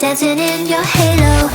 dancing in your halo.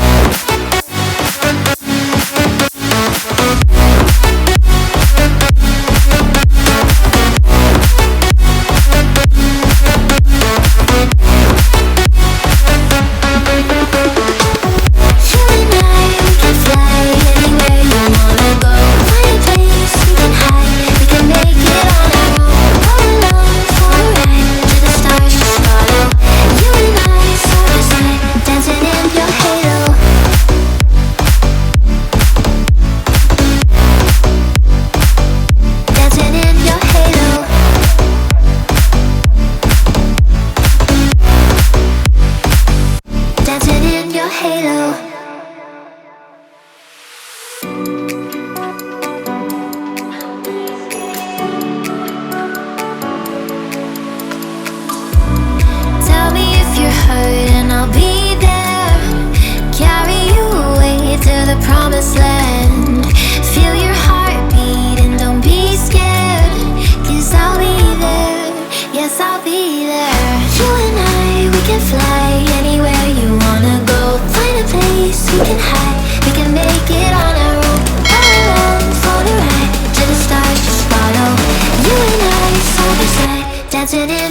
Promised land. Feel your heartbeat and don't be scared, 'cause I'll be there, yes I'll be there. You and I, we can fly anywhere you wanna go. Find a place we can hide, we can make it on our own. All alone for the ride, to the stars just follow. You and I, side by side, dancing in